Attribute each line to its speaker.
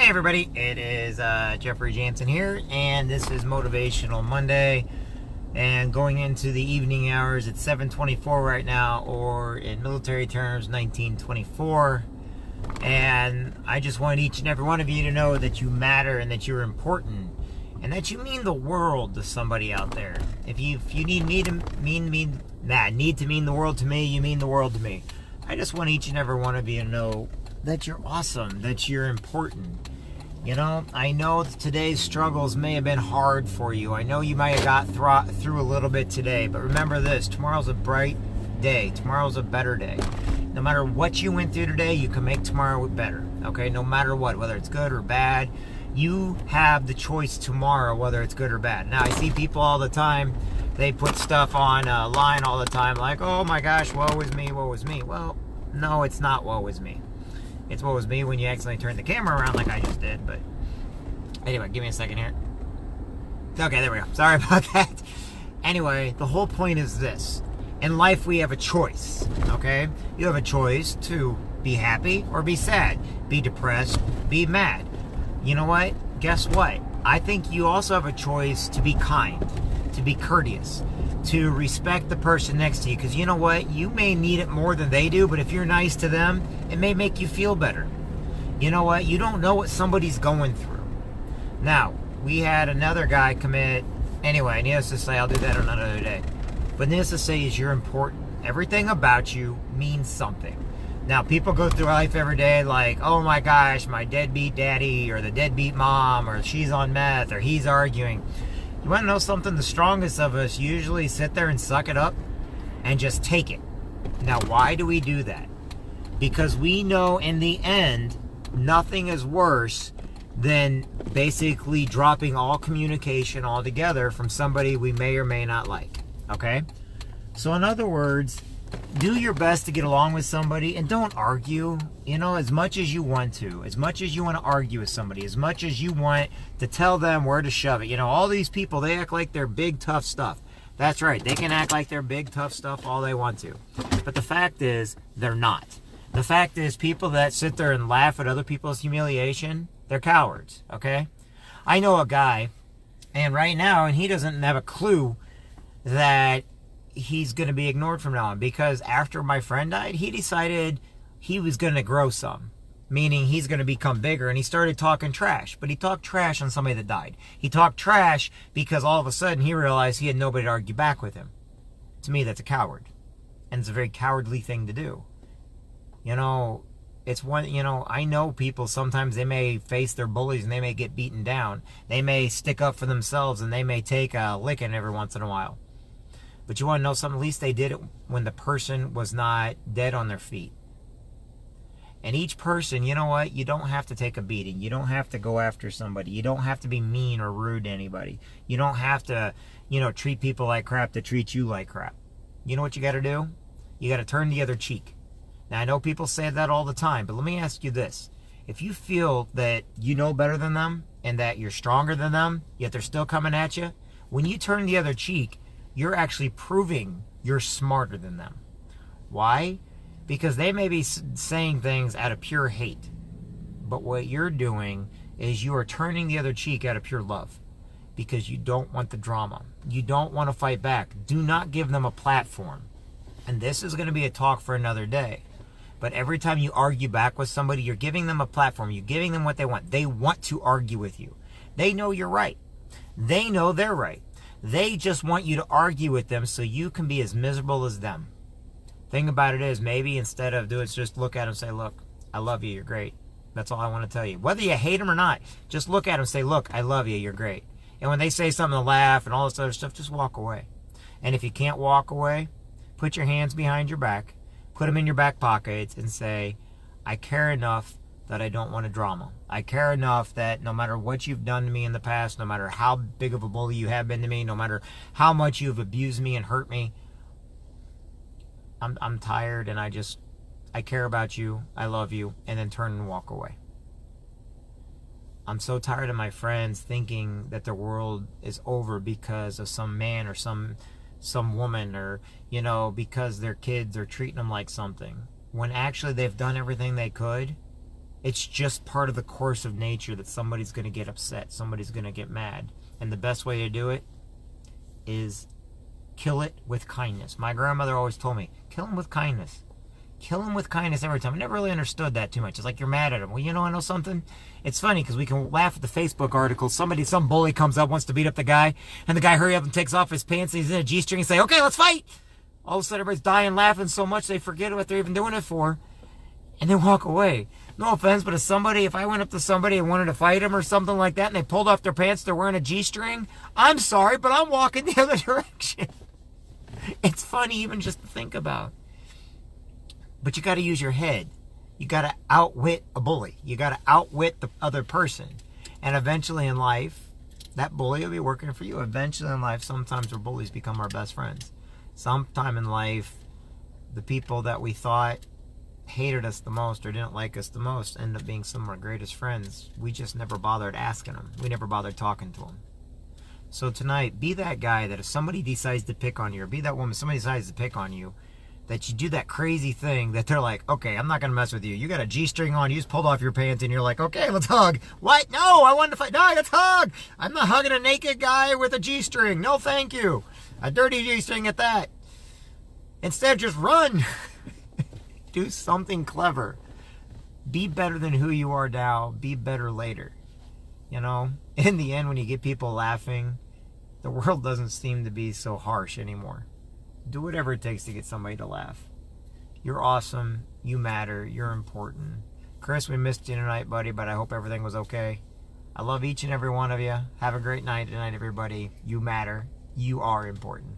Speaker 1: Hey everybody, it is Jansen here, and this is Motivational Monday, and going into the evening hours. It's 7:24 right now, or in military terms 19:24, and I just want each and every one of you to know that you matter and that you're important and that you mean the world to somebody out there. If you need me to mean the world to me, you mean the world to me. I just want each and every one of you to know that you're awesome, that you're important. You know, I know today's struggles may have been hard for you. I know you might have got through a little bit today, but remember this: tomorrow's a bright day. Tomorrow's a better day. No matter what you went through today, you can make tomorrow better, okay? No matter what, whether it's good or bad, you have the choice tomorrow, whether it's good or bad. Now, I see people all the time, they put stuff online all the time, like, oh my gosh, woe is me, woe is me. Well, no, it's not woe is me. It's what was me when you accidentally turned the camera around like I just did. But anyway, give me a second here. Okay, there we go. Sorry about that. Anyway, the whole point is this. In life, we have a choice, okay? You have a choice to be happy or be sad, be depressed, be mad. You know what? Guess what? I think you also have a choice to be kind, to be courteous, to respect the person next to you, because you know what? You may need it more than they do, but if you're nice to them, it may make you feel better. You know what? You don't know what somebody's going through. Now, we had another guy commit. Anyway, needless to say, I'll do that on another day. But needless to say is you're important. Everything about you means something. Now, people go through life every day like, oh my gosh, my deadbeat daddy, or the deadbeat mom, or she's on meth, or he's arguing. You want to know something? The strongest of us usually sit there and suck it up and just take it. Now, why do we do that? Because we know in the end, nothing is worse than basically dropping all communication altogether from somebody we may or may not like. Okay? So in other words, do your best to get along with somebody and don't argue, you know, as much as you want to. As much as you want to argue with somebody, as much as you want to tell them where to shove it. You know, all these people, they act like they're big, tough stuff. That's right. They can act like they're big, tough stuff all they want to. But the fact is, they're not. The fact is, people that sit there and laugh at other people's humiliation, they're cowards, okay? I know a guy, and right now, and he doesn't have a clue that he's going to be ignored from now on, because after my friend died, he decided he was going to grow some, meaning he's going to become bigger, and he started talking trash. But he talked trash on somebody that died. He talked trash because all of a sudden he realized he had nobody to argue back with him. To me, that's a coward, and it's a very cowardly thing to do. You know, it's one, you know, I know people, sometimes they may face their bullies and they may get beaten down. They may stick up for themselves and they may take a licking every once in a while. But you want to know something? At least they did it when the person was not dead on their feet. And each person, you know what? You don't have to take a beating. You don't have to go after somebody. You don't have to be mean or rude to anybody. You don't have to, you know, treat people like crap to treat you like crap. You know what you got to do? You got to turn the other cheek. Now, I know people say that all the time, but let me ask you this. If you feel that you know better than them and that you're stronger than them, yet they're still coming at you, when you turn the other cheek, you're actually proving you're smarter than them. Why? Because they may be saying things out of pure hate. But what you're doing is you are turning the other cheek out of pure love. Because you don't want the drama. You don't want to fight back. Do not give them a platform. And this is going to be a talk for another day. But every time you argue back with somebody, you're giving them a platform. You're giving them what they want. They want to argue with you. They know you're right. They know they're right. They just want you to argue with them so you can be as miserable as them. Thing about it is, maybe instead of doing it, just look at them and say, look, I love you, you're great. That's all I want to tell you. Whether you hate them or not, just look at them and say, look, I love you, you're great. And when they say something to laugh and all this other stuff, just walk away. And if you can't walk away, put your hands behind your back, put them in your back pockets and say, I care enough that I don't want a drama. I care enough that no matter what you've done to me in the past, no matter how big of a bully you have been to me, no matter how much you've abused me and hurt me, I'm tired and I care about you, I love you, and then turn and walk away. I'm so tired of my friends thinking that their world is over because of some man or some woman, or, you know, because their kids are treating them like something, when actually they've done everything they could It's just part of the course of nature that somebody's going to get upset, somebody's going to get mad. And the best way to do it is kill it with kindness. My grandmother always told me, kill him with kindness. Kill him with kindness every time. I never really understood that too much. It's like you're mad at him. Well, you know, I know something. It's funny because we can laugh at the Facebook article. Some bully comes up, wants to beat up the guy, and the guy hurry up and takes off his pants and he's in a G-string and say, okay, let's fight. All of a sudden, everybody's dying laughing so much they forget what they're even doing it for, and they walk away. No offense, but if I went up to somebody and wanted to fight him or something like that, and they pulled off their pants, they're wearing a G-string, I'm sorry, but I'm walking the other direction. It's funny even just to think about. But you got to use your head. You got to outwit a bully. You got to outwit the other person. And eventually in life, that bully will be working for you. Eventually in life, sometimes our bullies become our best friends. Sometime in life, the people that we thought hated us the most or didn't like us the most end up being some of our greatest friends. We just never bothered asking them. We never bothered talking to them. So tonight, be that guy that if somebody decides to pick on you, or be that woman, somebody decides to pick on you, that you do that crazy thing that they're like, okay, I'm not going to mess with you. You got a G-string on, you just pulled off your pants, and you're like, okay, let's hug. What? No, I wanted to fight. No, let's hug. I'm not hugging a naked guy with a G-string. No, thank you. A dirty G-string at that. Instead, just run. Do something clever. Be better than who you are now. Be better later. You know, in the end, when you get people laughing, the world doesn't seem to be so harsh anymore. Do whatever it takes to get somebody to laugh. You're awesome. You matter. You're important. Chris, we missed you tonight, buddy, but I hope everything was okay. I love each and every one of you. Have a great night tonight, everybody. You matter. You are important.